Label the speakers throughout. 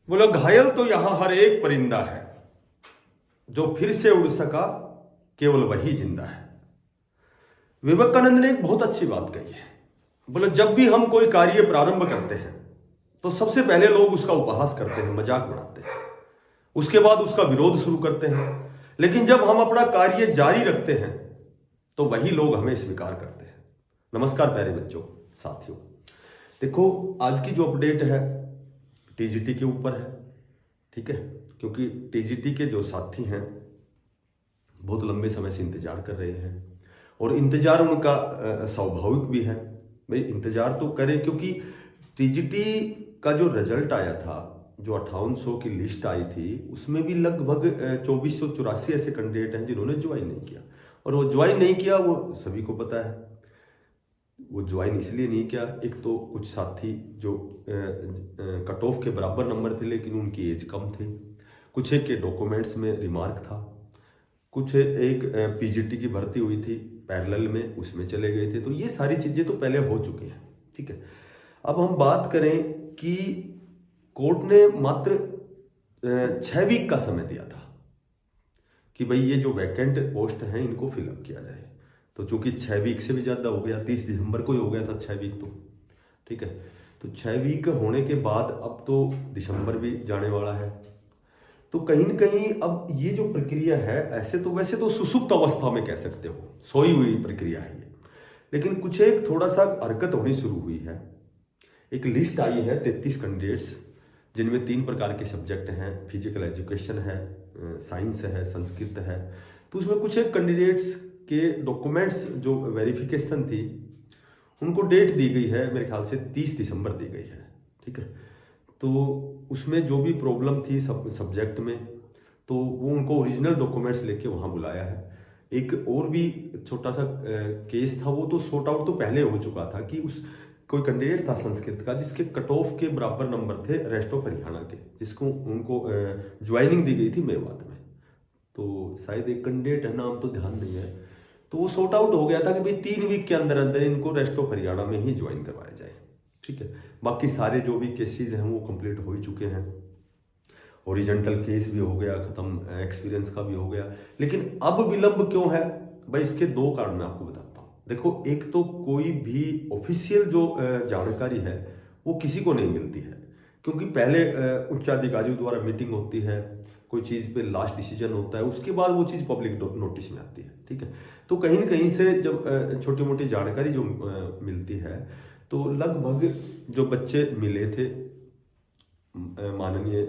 Speaker 1: बोला घायल तो यहां हर एक परिंदा है, जो फिर से उड़ सका केवल वही जिंदा है। विवेकानंद ने एक बहुत अच्छी बात कही है। बोले जब भी हम कोई कार्य प्रारंभ करते हैं तो सबसे पहले लोग उसका उपहास करते हैं, मजाक बनाते हैं, उसके बाद उसका विरोध शुरू करते हैं, लेकिन जब हम अपना कार्य जारी रखते हैं तो वही लोग हमें स्वीकार करते हैं। नमस्कार प्यारे बच्चों, साथियों, देखो आज की जो अपडेट है टीजीटी के ऊपर है, ठीक है, क्योंकि टीजीटी के जो साथी हैं बहुत लंबे समय से इंतजार कर रहे हैं और इंतजार उनका स्वाभाविक भी है। भाई इंतजार तो करें, क्योंकि टीजीटी का जो रिजल्ट आया था, जो 5800 की लिस्ट आई थी, उसमें भी लगभग 2484 ऐसे कैंडिडेट हैं जिन्होंने ज्वाइन नहीं किया। और वो ज्वाइन नहीं किया वो सभी को पता है। वो ज्वाइन इसलिए नहीं किया, एक तो कुछ साथी जो कट ऑफ के बराबर नंबर थे लेकिन उनकी एज कम थी, कुछ एक के डॉक्यूमेंट्स में रिमार्क था, कुछ एक पीजीटी की भर्ती हुई थी पैरेलल में, उसमें चले गए थे। तो ये सारी चीजें तो पहले हो चुकी हैं, ठीक है। अब हम बात करें कि कोर्ट ने मात्र 6 वीक का समय दिया था कि भाई ये जो वैकेंट पोस्ट हैं इनको फिलअप किया जाए। तो चूंकि 6 वीक से भी ज़्यादा हो गया, 30 दिसंबर को ही हो गया था 6 वीक, तो ठीक है। तो 6 वीक होने के बाद अब तो दिसंबर भी जाने वाला है। तो कहीं न कहीं अब ये जो प्रक्रिया है, वैसे तो सुसुप्त अवस्था में कह सकते हो, सोई हुई प्रक्रिया है ये, लेकिन कुछ एक थोड़ा सा हरकत होनी शुरू हुई है। एक लिस्ट आई है 33 कैंडिडेट्स, जिनमें 3 प्रकार के सब्जेक्ट हैं, फिजिकल एजुकेशन है, साइंस है, संस्कृत है। तो उसमें कुछ एक कैंडिडेट्स के डॉक्यूमेंट्स जो वेरिफिकेशन थी उनको डेट दी गई है, मेरे ख्याल से 30 दिसंबर दी गई है, ठीक है। तो उसमें जो भी प्रॉब्लम थी सब्जेक्ट में, तो वो उनको ओरिजिनल डॉक्यूमेंट्स लेके वहाँ बुलाया है। एक और भी छोटा सा केस था, वो तो सॉर्ट आउट तो पहले हो चुका था कि उस कोई कैंडिडेट था संस्कृत का जिसके कट ऑफ के बराबर नंबर थे रेस्ट ऑफ हरियाणा के, जिसको उनको ज्वाइनिंग दी गई थी मेवात में। तो शायद एक कैंडिडेट है, नाम तो ध्यान नहीं है। तो वो सॉर्ट आउट हो गया था कि भाई 3 वीक के अंदर अंदर इनको रेस्ट ऑफ हरियाणा में ही ज्वाइन करवाया जाए, ठीक है। बाकी सारे जो भी केसेस हैं वो कंप्लीट हो ही चुके हैं। ओरिजेंटल केस भी हो गया खत्म, एक्सपीरियंस का भी हो गया, लेकिन अब विलंब क्यों है भाई? इसके 2 कारण मैं आपको बताता हूँ। देखो, एक तो कोई भी ऑफिशियल जो जानकारी है वो किसी को नहीं मिलती है, क्योंकि पहले उच्चाधिकारियों द्वारा मीटिंग होती है, कोई चीज़ पे लास्ट डिसीजन होता है, उसके बाद वो चीज़ पब्लिक नोटिस में आती है, ठीक है। तो कहीं न कहीं से जब छोटी मोटी जानकारी जो मिलती है, तो लगभग जो बच्चे मिले थे माननीय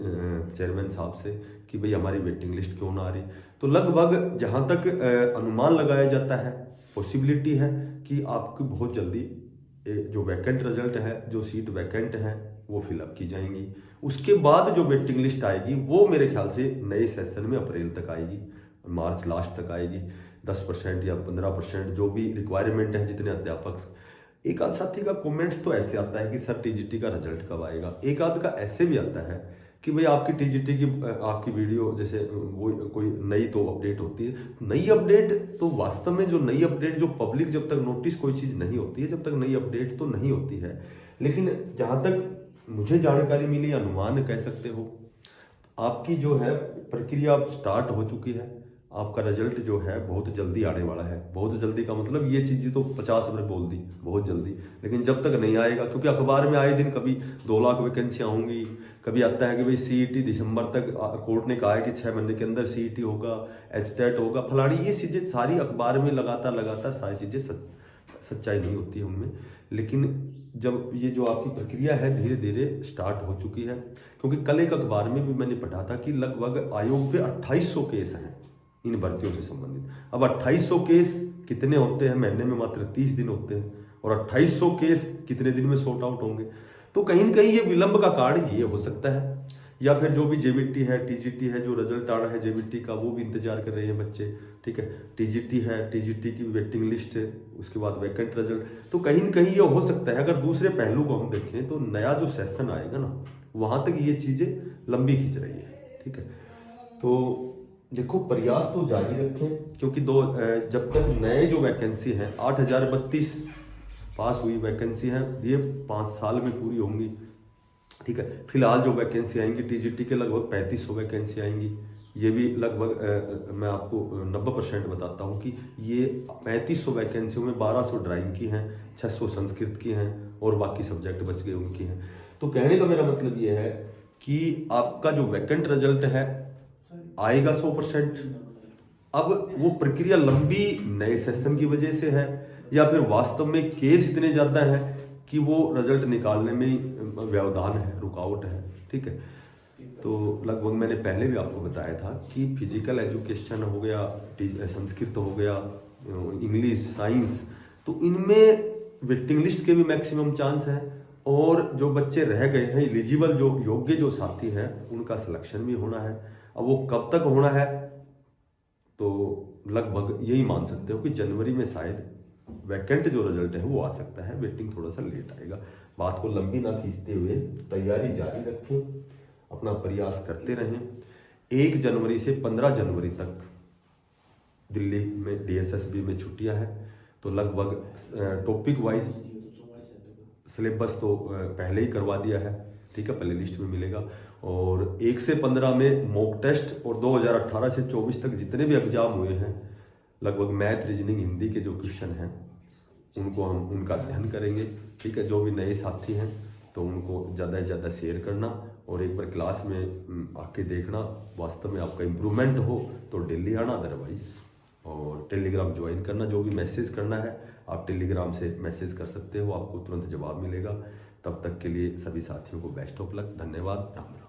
Speaker 1: चेयरमैन साहब से कि भाई हमारी वेटिंग लिस्ट क्यों ना आ रही, तो लगभग जहाँ तक अनुमान लगाया जाता है, पॉसिबिलिटी है कि आपकी बहुत जल्दी जो वैकेंट रिजल्ट है, जो सीट वैकेंट है वो फिलअप की जाएंगी। उसके बाद जो वेटिंग लिस्ट आएगी वो मेरे ख्याल से नए सेशन में अप्रैल तक आएगी, मार्च लास्ट तक आएगी। 10% या 15% जो भी रिक्वायरमेंट है, जितने अध्यापक। एक आध साथी का कमेंट्स तो ऐसे आता है कि सर टीजीटी का रिजल्ट कब आएगा। एक आध का ऐसे भी आता है कि भाई आपकी टीजीटी की आपकी वीडियो जैसे वो कोई नई तो अपडेट होती है। नई अपडेट तो वास्तव में जो नई अपडेट जो पब्लिक जब तक नोटिस कोई चीज़ नहीं होती है, जब तक नई अपडेट तो नहीं होती है। लेकिन जहाँ तक मुझे जानकारी मिली, अनुमान कह सकते हो, आपकी जो है प्रक्रिया स्टार्ट हो चुकी है। आपका रिजल्ट जो है बहुत जल्दी आने वाला है। बहुत जल्दी का मतलब ये चीज़ तो 50 बार बोल दी बहुत जल्दी, लेकिन जब तक नहीं आएगा, क्योंकि अखबार में आए दिन कभी 2 लाख वैकेंसियाँ होंगी, कभी आता है कि भाई सीईटी दिसंबर तक, कोर्ट ने कहा है कि 6 महीने के अंदर सीईटी होगा, एचटेट होगा, फलानी, ये चीज़ें सारी अखबार में लगातार सारी चीज़ें सच्चाई नहीं होती है उनमें। लेकिन जब ये जो आपकी प्रक्रिया है धीरे धीरे स्टार्ट हो चुकी है, क्योंकि कल एक अखबार में भी मैंने पढ़ा था कि लगभग आयोग पे 2800 केस हैं इन भर्तियों से संबंधित। अब 2800 केस कितने होते हैं? महीने में मात्र 30 दिन होते हैं, और 2800 केस कितने दिन में सॉर्ट आउट होंगे? तो कहीं न कहीं ये विलंब का कारण ये हो सकता है, या फिर जो भी जेबीटी है, टीजीटी है, जो रिजल्ट आ रहा है जेबीटी का, वो भी इंतजार कर रहे हैं बच्चे, ठीक है। टीजीटी है, टीजीटी की वेटिंग लिस्ट है, उसके बाद वैकेंट रिजल्ट। तो कहीं न कहीं ये हो सकता है, अगर दूसरे पहलू को हम देखें तो नया जो सेशन आएगा ना, वहां तक ये चीजें लंबी खींच रही है, ठीक है। तो देखो, प्रयास तो जारी रखें, क्योंकि जब तक नए जो वैकेंसी हैं 8032 पास हुई वैकेंसी है, ये 5 साल में पूरी होंगी। ठीक है। फिलहाल जो वैकेंसी आएंगी टीजीटी के लगभग 3500 वैकेंसी आएंगी। ये भी लगभग मैं आपको 90% बताता हूँ कि ये 3500 वैकेंसियों में 1200 ड्राइंग की हैं, 600 संस्कृत की हैं और बाकी सब्जेक्ट बच गए उनकी हैं। तो कहने का मेरा मतलब ये है कि आपका जो वैकेंट रिजल्ट है आएगा 100%। अब वो प्रक्रिया लंबी नए सेशन की वजह से है या फिर वास्तव में केस इतने ज़्यादा है कि वो रिजल्ट निकालने में व्यवधान है, रुकावट है, ठीक है। तो लगभग मैंने पहले भी आपको बताया था कि फिजिकल एजुकेशन हो गया, संस्कृत हो गया, इंग्लिश, साइंस, तो इनमें वेटिंग लिस्ट के भी मैक्सिमम चांस हैं और जो बच्चे रह गए हैं एलिजिबल, जो योग्य जो साथी हैं, उनका सिलेक्शन भी होना है। अब वो कब तक होना है, तो लगभग यही मान सकते हो कि जनवरी में शायद वैकेंट जो रिजल्ट है वो आ सकता है। वेटिंग थोड़ा सा लेट आएगा। बात को लंबी ना खींचते हुए तैयारी जारी रखें, अपना प्रयास करते रहें। 1 जनवरी से 15 जनवरी तक दिल्ली में DSSB में छुट्टियां हैं, तो लगभग टॉपिक वाइज सिलेबस तो पहले ही करवा दिया है, ठीक है, पहले लिस्ट में मिलेगा। और 1 से 15 में मॉक टेस्ट और 2018 से 24 तक जितने भी एग्जाम हुए हैं, लगभग मैथ, रीजनिंग, हिंदी के जो क्वेश्चन हैं उनको हम उनका अध्ययन करेंगे, ठीक है। जो भी नए साथी हैं तो उनको ज़्यादा से ज़्यादा शेयर करना और एक बार क्लास में आके देखना, वास्तव में आपका इम्प्रूवमेंट हो तो डेली आना, अदरवाइज और टेलीग्राम ज्वाइन करना। जो भी मैसेज करना है आप टेलीग्राम से मैसेज कर सकते हो, आपको तुरंत जवाब मिलेगा। तब तक के लिए सभी साथियों को बेस्ट ऑफ लक। धन्यवाद। राम राम।